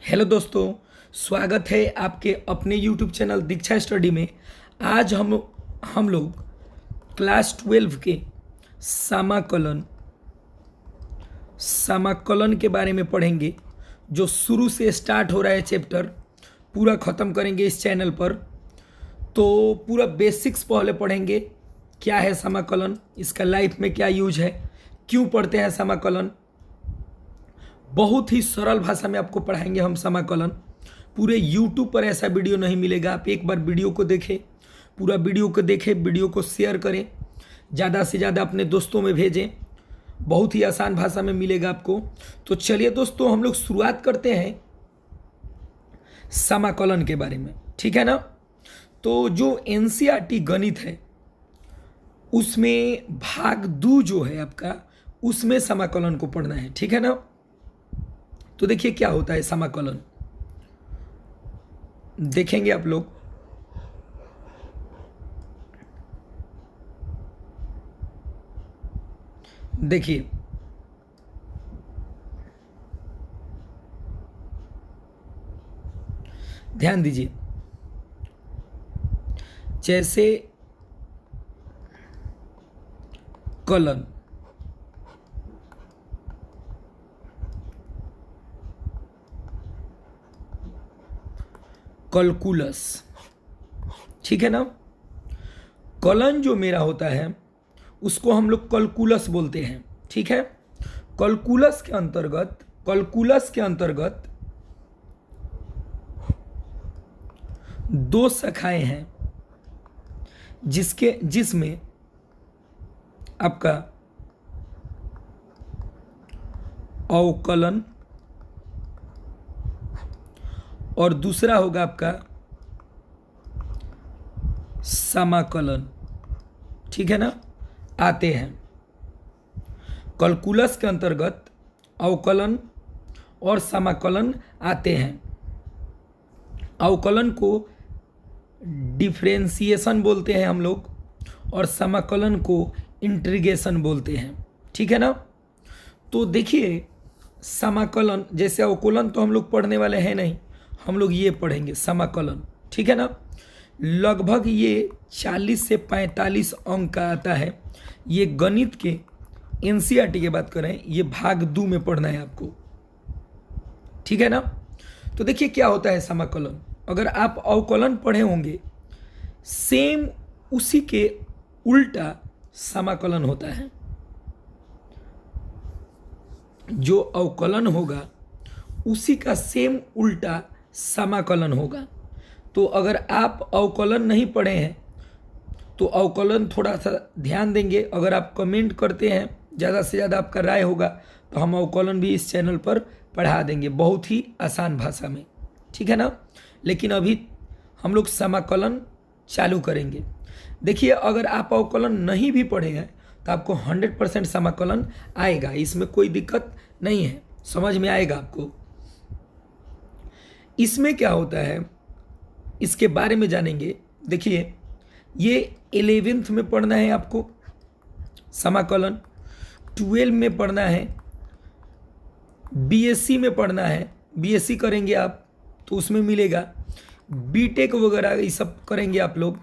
Hello दोस्तों, स्वागत है आपके अपने यूट्यूब चैनल दीक्षा स्टडी में। आज हम लोग क्लास 12 के समाकलन के बारे में पढ़ेंगे। जो शुरू से स्टार्ट हो रहा है चैप्टर पूरा ख़त्म करेंगे इस चैनल पर। तो पूरा बेसिक्स पहले पढ़ेंगे, क्या है समाकलन, इसका लाइफ में क्या यूज है, क्यों पढ़ते हैं समाकलन। बहुत ही सरल भाषा में आपको पढ़ाएंगे हम समाकलन। पूरे YouTube पर ऐसा वीडियो नहीं मिलेगा। आप एक बार वीडियो को देखें, पूरा वीडियो को देखें, वीडियो को शेयर करें, ज़्यादा से ज़्यादा अपने दोस्तों में भेजें। बहुत ही आसान भाषा में मिलेगा आपको। तो चलिए दोस्तों, हम लोग शुरुआत करते हैं समाकलन के बारे में, ठीक है ना। तो जो NCERT गणित है उसमें भाग 2 जो है आपका, उसमें समाकलन को पढ़ना है, ठीक है ना। तो देखिए क्या होता है समाकलन, देखेंगे आप लोग। देखिए ध्यान दीजिए, जैसे कलन, कैलकुलस, ठीक है ना। कलन जो मेरा होता है उसको हम लोग कैलकुलस बोलते हैं, ठीक है। कैलकुलस के अंतर्गत दो शाखाएं हैं, जिसमें आपका अवकलन और दूसरा होगा आपका समाकलन, ठीक है ना, आते हैं। कैलकुलस के अंतर्गत अवकलन और समाकलन आते हैं। अवकलन को डिफरेंशिएशन बोलते हैं हम लोग, और समाकलन को इंटीग्रेशन बोलते हैं, ठीक है ना। तो देखिए समाकलन, जैसे अवकलन तो हम लोग पढ़ने वाले हैं नहीं, हम लोग ये पढ़ेंगे समाकलन, ठीक है ना। लगभग ये 40 से 45 अंक का आता है। ये गणित के NCERT की बात करें, ये भाग 2 में पढ़ना है आपको, ठीक है ना। तो देखिए क्या होता है समाकलन। अगर आप अवकलन पढ़े होंगे, सेम उसी के उल्टा समाकलन होता है। जो अवकलन होगा उसी का सेम उल्टा समाकलन होगा। तो अगर आप अवकलन नहीं पढ़े हैं तो अवकलन थोड़ा सा ध्यान देंगे। अगर आप कमेंट करते हैं, ज़्यादा से ज़्यादा आपका राय होगा, तो हम अवकलन भी इस चैनल पर पढ़ा देंगे बहुत ही आसान भाषा में, ठीक है ना। लेकिन अभी हम लोग समाकलन चालू करेंगे। देखिए अगर आप अवकलन नहीं भी पढ़े हैं तो आपको 100% समाकलन आएगा, इसमें कोई दिक्कत नहीं है, समझ में आएगा आपको। इसमें क्या होता है इसके बारे में जानेंगे। देखिए ये 11th में पढ़ना है आपको समाकलन, 12 में पढ़ना है, BSc में पढ़ना है, BSc करेंगे आप तो उसमें मिलेगा, BTech वगैरह ये सब करेंगे आप लोग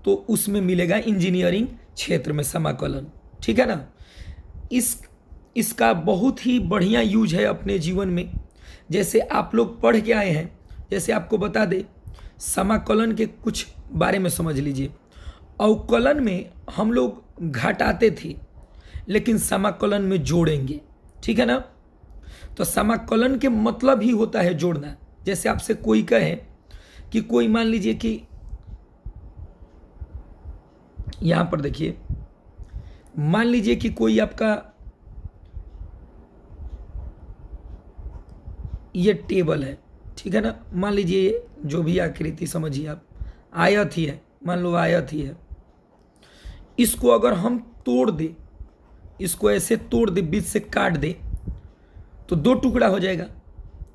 तो उसमें मिलेगा इंजीनियरिंग क्षेत्र में समाकलन, ठीक है ना। इसका बहुत ही बढ़िया यूज है अपने जीवन में। जैसे आप लोग पढ़ के आए हैं, जैसे आपको बता दें समाकलन के कुछ बारे में समझ लीजिए। अवकलन में हम लोग घटाते थे, लेकिन समाकलन में जोड़ेंगे, ठीक है ना। तो समाकलन के मतलब ही होता है जोड़ना। जैसे आपसे कोई कहे कि कोई, मान लीजिए कि यहां पर देखिए, मान लीजिए कि कोई आपका ये टेबल है, ठीक है ना। मान लीजिए ये जो भी आकृति समझिए आप, आयत ही है, मान लो आयत ही है। इसको अगर हम तोड़ दें, इसको ऐसे तोड़ दे, बीच से काट दे, तो 2 टुकड़ा हो जाएगा,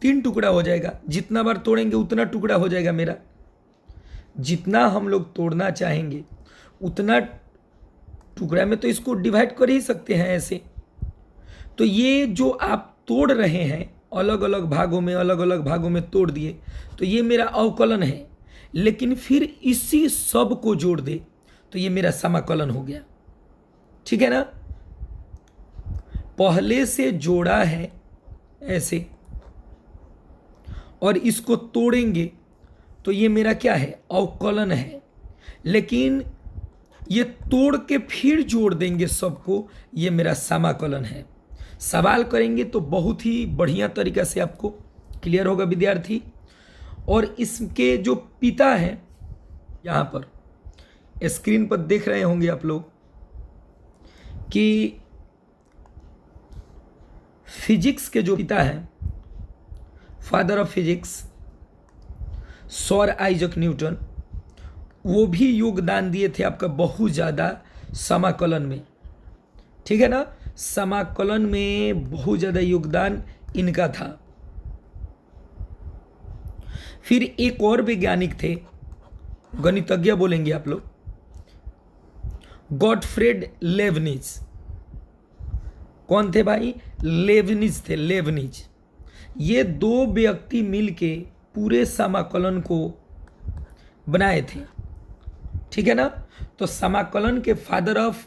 3 टुकड़ा हो जाएगा। जितना बार तोड़ेंगे उतना टुकड़ा हो जाएगा मेरा। जितना हम लोग तोड़ना चाहेंगे उतना टुकड़ा में तो इसको डिवाइड कर ही सकते हैं ऐसे। तो ये जो आप तोड़ रहे हैं अलग अलग भागों में तोड़ दिए तो ये मेरा अवकलन है, लेकिन फिर इसी सब को जोड़ दे तो ये मेरा समाकलन हो गया। ठीक है ना, पहले से जोड़ा है ऐसे और इसको तोड़ेंगे तो ये मेरा क्या है, अवकलन है, लेकिन ये तोड़ के फिर जोड़ देंगे सबको, ये मेरा समाकलन है। सवाल करेंगे तो बहुत ही बढ़िया तरीका से आपको क्लियर होगा विद्यार्थी। और इसके जो पिता हैं, यहाँ पर स्क्रीन पर देख रहे होंगे आप लोग कि फिजिक्स के जो पिता हैं, father of physics sir Isaac Newton, वो भी योगदान दिए थे आपका बहुत ज़्यादा समाकलन में। ठीक है ना, समाकलन में बहुत ज़्यादा योगदान इनका था। फिर एक और वैज्ञानिक थे, गणितज्ञ बोलेंगे आप लोग, गॉटफ्रेड लेबनिज। कौन थे भाई, लेबनिज थे, लेबनिज। ये दो व्यक्ति मिलके पूरे समाकलन को बनाए थे। ठीक है ना, तो समाकलन के फादर ऑफ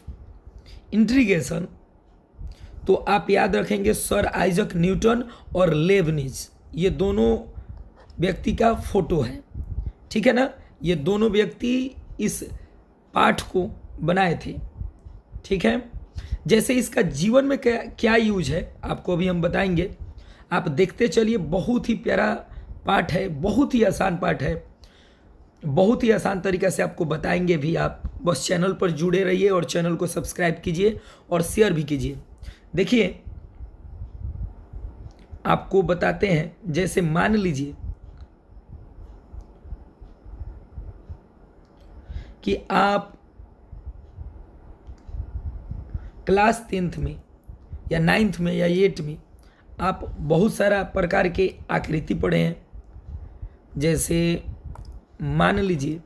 इंटीग्रेशन तो आप याद रखेंगे सर आइजक न्यूटन और लेबनिज, ये दोनों व्यक्ति का फोटो है। ठीक है ना, ये दोनों व्यक्ति इस पाठ को बनाए थे। ठीक है, जैसे इसका जीवन में क्या यूज है आपको अभी हम बताएंगे, आप देखते चलिए। बहुत ही प्यारा पाठ है, बहुत ही आसान पाठ है, बहुत ही आसान तरीक़ा से आपको बताएंगे भी। आप बस चैनल पर जुड़े रहिए और चैनल को सब्सक्राइब कीजिए और शेयर भी कीजिए। देखिए आपको बताते हैं, जैसे मान लीजिए कि आप क्लास 10th में या 9th में या 8th में आप बहुत सारा प्रकार के आकृति पढ़े हैं। जैसे मान लीजिए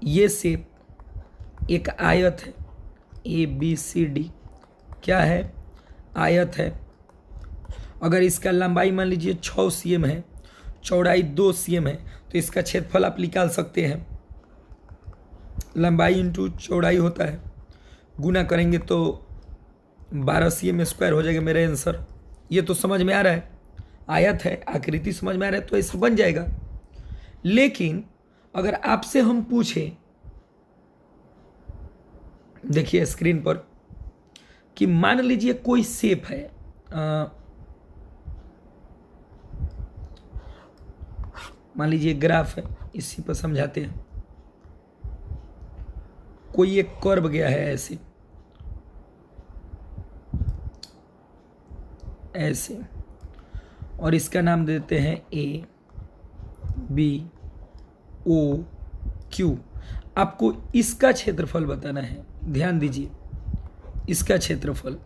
ये शेप एक आयत है, ABCD क्या है, आयत है। अगर इसका लंबाई मान लीजिए 6 cm है, चौड़ाई 2 cm है, तो इसका क्षेत्रफल आप निकाल सकते हैं। लंबाई इंटू चौड़ाई होता है, गुना करेंगे तो 12 cm² हो जाएगा मेरा आंसर। ये तो समझ में आ रहा है, आयत है, आकृति समझ में आ रहा है, तो ऐसा बन जाएगा। लेकिन अगर आपसे हम पूछें, देखिए स्क्रीन पर, कि मान लीजिए कोई शेप है, मान लीजिए ग्राफ है, इसी पर समझाते हैं। कोई एक कर्व गया है ऐसे ऐसे, और इसका नाम देते हैं ABOQ। आपको इसका क्षेत्रफल बताना है, ध्यान दीजिए, इसका क्षेत्रफल।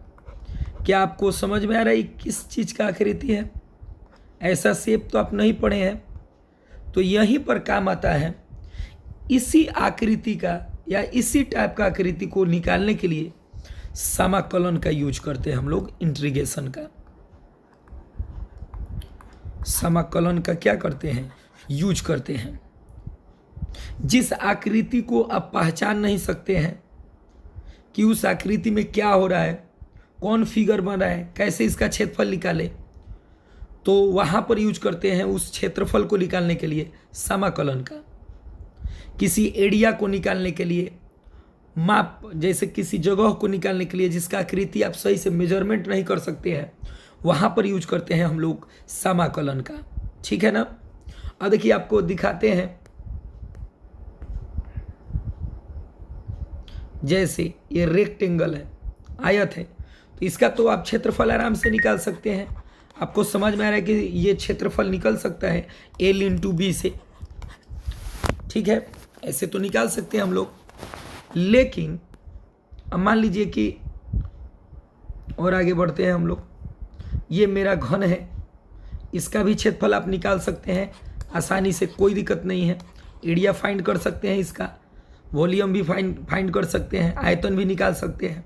क्या आपको समझ में आ रहा है किस चीज़ का आकृति है? ऐसा शेप तो आप नहीं पढ़े हैं, तो यहीं पर काम आता है। इसी आकृति का या इसी टाइप का आकृति को निकालने के लिए समाकलन का यूज करते हैं हम लोग, इंटीग्रेशन का। समाकलन का क्या करते हैं, यूज करते हैं। जिस आकृति को आप पहचान नहीं सकते हैं कि उस आकृति में क्या हो रहा है, कौन फिगर बन रहा है, कैसे इसका क्षेत्रफल निकाले, तो वहाँ पर यूज करते हैं उस क्षेत्रफल को निकालने के लिए समाकलन का। किसी एरिया को निकालने के लिए, माप, जैसे किसी जगह को निकालने के लिए जिसका आकृति आप सही से मेजरमेंट नहीं कर सकते हैं, वहाँ पर यूज करते हैं हम लोग समाकलन का। ठीक है ना। अब देखिए आपको दिखाते हैं, जैसे ये रेक्टेंगल है, आयत है, तो इसका तो आप क्षेत्रफल आराम से निकाल सकते हैं। आपको समझ में आ रहा है कि ये क्षेत्रफल निकल सकता है L × B से। ठीक है, ऐसे तो निकाल सकते हैं हम लोग। लेकिन अब मान लीजिए कि, और आगे बढ़ते हैं हम लोग, ये मेरा घन है, इसका भी क्षेत्रफल आप निकाल सकते हैं आसानी से, कोई दिक्कत नहीं है। एरिया फाइंड कर सकते हैं, इसका वॉल्यूम भी फाइंड कर सकते हैं, आयतन भी निकाल सकते हैं।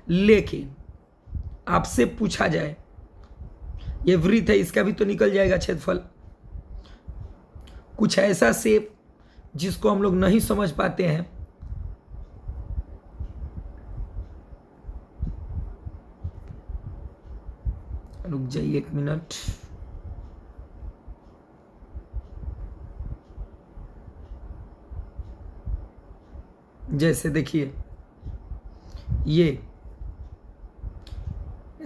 लेकिन आपसे पूछा जाए, ये वृत्त है, इसका भी तो निकल जाएगा क्षेत्रफल। कुछ ऐसा शेप जिसको हम लोग नहीं समझ पाते हैं, रुक जाइए 1 मिनट। जैसे देखिए, ये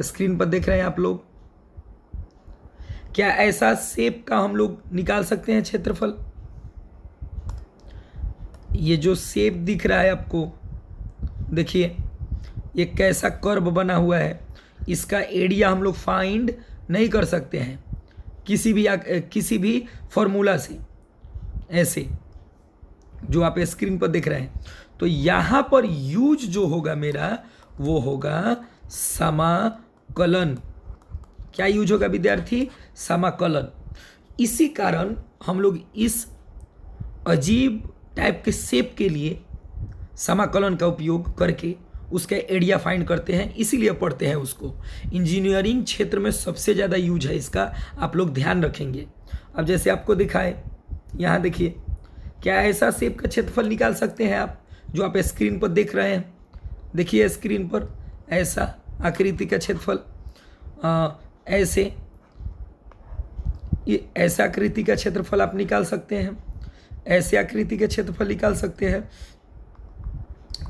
स्क्रीन पर देख रहे हैं आप लोग, क्या ऐसा शेप का हम लोग निकाल सकते हैं क्षेत्रफल? ये जो शेप दिख रहा है आपको, देखिए ये कैसा कर्व बना हुआ है, इसका एरिया हम लोग फाइंड नहीं कर सकते हैं किसी भी फॉर्मूला से, ऐसे जो आप स्क्रीन पर देख रहे हैं। तो यहाँ पर यूज जो होगा मेरा, वो होगा समाकलन। क्या यूज होगा विद्यार्थी? समाकलन। इसी कारण हम लोग इस अजीब टाइप के शेप के लिए समाकलन का उपयोग करके उसका एरिया फाइंड करते हैं, इसीलिए पढ़ते हैं उसको। इंजीनियरिंग क्षेत्र में सबसे ज़्यादा यूज है इसका, आप लोग ध्यान रखेंगे। अब जैसे आपको दिखाए, यहाँ देखिए, क्या ऐसा शेप का क्षेत्रफल निकाल सकते हैं आप, जो आप स्क्रीन पर देख रहे हैं? देखिए स्क्रीन पर ऐसा आकृति का क्षेत्रफल, ऐसे ये ऐसा आकृति का क्षेत्रफल आप निकाल सकते हैं, ऐसे आकृति के क्षेत्रफल निकाल सकते हैं।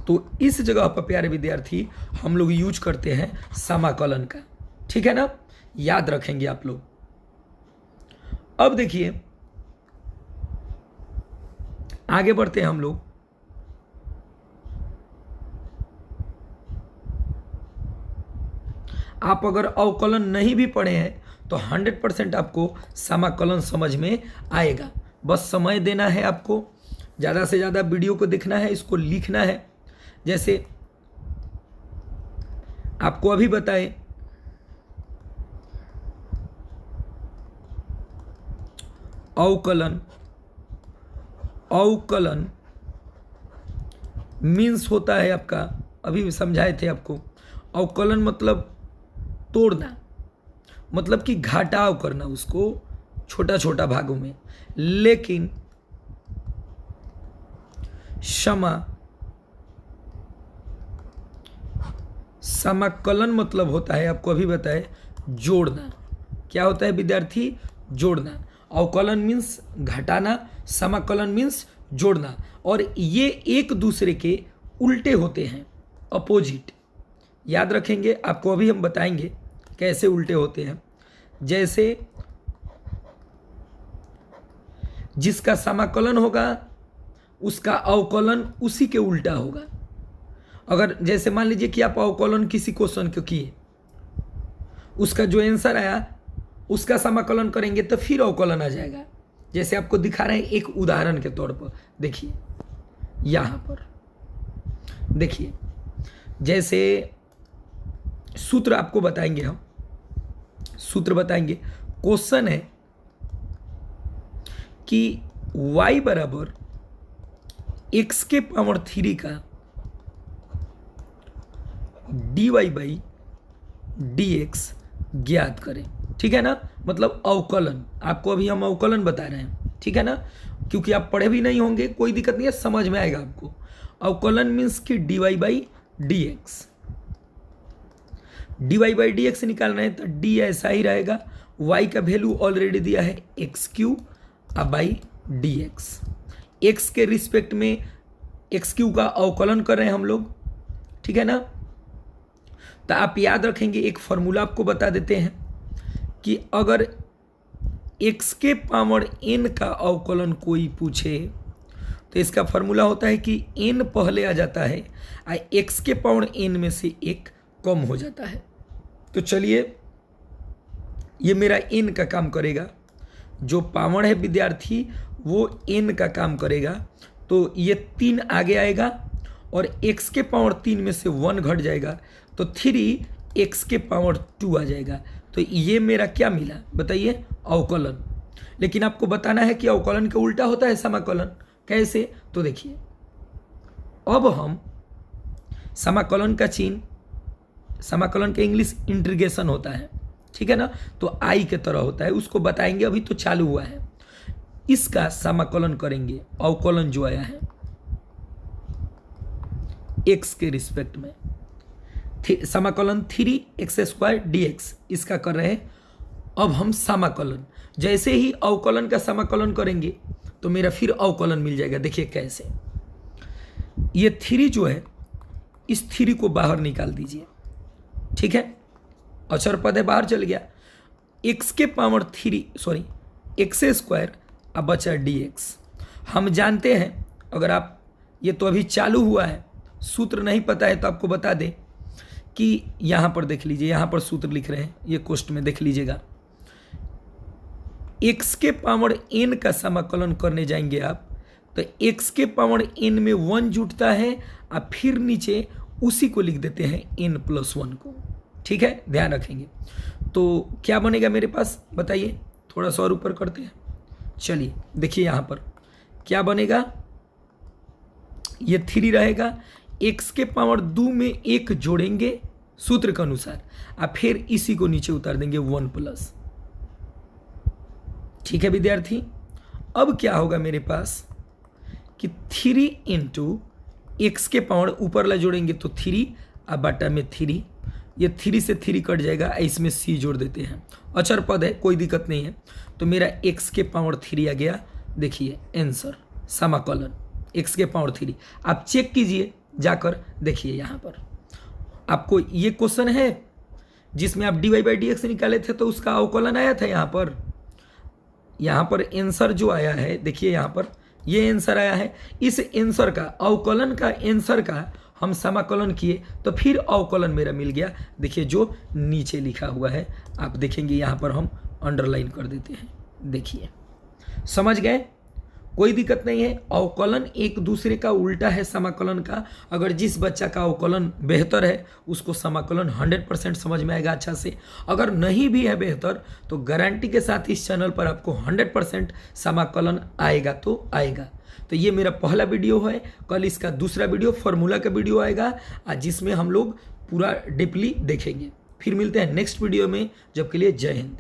तो इस जगह पर प्यारे विद्यार्थी हम लोग यूज करते हैं समाकलन का, ठीक है ना, याद रखेंगे आप लोग। अब देखिए आगे बढ़ते हैं हम लोग। आप अगर अवकलन नहीं भी पढ़े हैं तो 100% आपको समाकलन समझ में आएगा। बस समय देना है आपको, ज़्यादा से ज़्यादा वीडियो को देखना है, इसको लिखना है। जैसे आपको अभी बताए, अवकलन, अवकलन मीन्स होता है आपका, अभी समझाए थे आपको, अवकलन मतलब तोड़ना, मतलब कि घटाव करना उसको छोटा छोटा भागों में। लेकिन समाकलन मतलब होता है, आपको अभी बताए, जोड़ना। क्या होता है विद्यार्थी? जोड़ना। अवकलन मीन्स घटाना, समाकलन मीन्स जोड़ना, और ये एक दूसरे के उल्टे होते हैं, अपोजिट। याद रखेंगे, आपको अभी हम बताएंगे कैसे उल्टे होते हैं। जैसे जिसका समाकलन होगा उसका अवकलन उसी के उल्टा होगा। अगर जैसे मान लीजिए कि आप अवकलन किसी क्वेश्चन को किए, उसका जो आंसर आया उसका समाकलन करेंगे तो फिर अवकलन आ जाएगा। जैसे आपको दिखा रहे हैं एक उदाहरण के तौर पर, देखिए यहाँ पर देखिए, जैसे सूत्र आपको बताएंगे, हम सूत्र बताएंगे। क्वेश्चन है कि y बराबर x के पावर 3 का dy बाई dx ज्ञात करें, ठीक है ना। मतलब अवकलन, आपको अभी हम अवकलन बता रहे हैं, ठीक है ना, क्योंकि आप पढ़े भी नहीं होंगे, कोई दिक्कत नहीं है, समझ में आएगा आपको। अवकलन मीन्स कि dy by dx, dy by dx निकालना है तो d ऐसा ही रहेगा, y का वैल्यू ऑलरेडी दिया है x³ अब बाई dx, x के रिस्पेक्ट में x³ का अवकलन कर रहे हैं हम लोग, ठीक है ना। तो आप याद रखेंगे, एक फॉर्मूला आपको बता देते हैं कि अगर x के पावर n का अवकलन कोई पूछे तो इसका फॉर्मूला होता है कि n पहले आ जाता है और x के पावर n में से एक कम हो जाता है। तो चलिए, ये मेरा n का काम करेगा, जो पावर है विद्यार्थी वो n का काम करेगा। तो ये 3 आगे आएगा और x के पावर 3 में से 1 घट जाएगा, तो 3x के पावर 2 आ जाएगा। तो ये मेरा क्या मिला बताइए? अवकलन। लेकिन आपको बताना है कि अवकलन के उल्टा होता है समाकलन। कैसे? तो देखिए, अब हम समाकलन का चिन्ह समाकलन का इंग्लिश इंटीग्रेशन होता है, ठीक है ना, तो आई के तरह होता है, उसको बताएंगे, अभी तो चालू हुआ है। इसका समाकलन करेंगे, अवकलन जो आया है x के रिस्पेक्ट में, समाकलन 3x² dx, इसका कर रहे हैं। अब हम समाकलन, जैसे ही अवकलन का समाकलन करेंगे तो मेरा फिर अवकलन मिल जाएगा। देखिए कैसे, ये 3 जो है, इस 3 को बाहर निकाल दीजिए, ठीक है, अचर पद है, बाहर चल गया, x के पावर 3 सॉरी x², अब बचा dx। हम जानते हैं, अगर आप, ये तो अभी चालू हुआ है, सूत्र नहीं पता है तो आपको बता दें कि यहाँ पर देख लीजिए, यहाँ पर सूत्र लिख रहे हैं, ये कोष्ट में देख लीजिएगा। x के पावर n का समाकलन करने जाएंगे आप, तो x के पावर n में 1 जुटता है, आप फिर नीचे उसी को लिख देते हैं n+1 को, ठीक है, ध्यान रखेंगे। तो क्या बनेगा मेरे पास, बताइए, थोड़ा सा और ऊपर करते हैं, चलिए देखिए यहाँ पर क्या बनेगा, ये 3 रहेगा, x के पावर 2 में 1 जोड़ेंगे सूत्र के अनुसार, आप फिर इसी को नीचे उतार देंगे 1+, ठीक है विद्यार्थी। अब क्या होगा मेरे पास कि 3 × x के पावर ऊपर ला जोड़ेंगे तो 3, अब बाटा में 3, ये 3 से 3 कट जाएगा, इसमें c जोड़ देते हैं, अचर पद है, कोई दिक्कत नहीं है। तो मेरा x के पावर 3 आ गया, देखिए आंसर, समाकलन x के पावर 3। आप चेक कीजिए जाकर, देखिए यहाँ पर आपको ये क्वेश्चन है जिसमें आप dy/dx निकाले थे, तो उसका अवकलन आया था यहाँ पर आंसर जो आया है, देखिए यहाँ पर ये आंसर आया है। इस आंसर का, अवकलन का आंसर का हम समाकलन किए तो फिर अवकलन मेरा मिल गया, देखिए जो नीचे लिखा हुआ है, आप देखेंगे यहाँ पर हम अंडरलाइन कर देते हैं, देखिए, समझ गए, कोई दिक्कत नहीं है। अवकलन एक दूसरे का उल्टा है समाकलन का, अगर जिस बच्चा का अवकलन बेहतर है उसको समाकलन 100% समझ में आएगा अच्छा से, अगर नहीं भी है बेहतर तो गारंटी के साथ इस चैनल पर आपको 100% समाकलन आएगा तो आएगा। तो ये मेरा पहला वीडियो है, कल इसका दूसरा वीडियो फॉर्मूला का वीडियो आएगा, जिसमें हम लोग पूरा डीपली देखेंगे। फिर मिलते हैं नेक्स्ट वीडियो में, जब के लिए जय हिंद।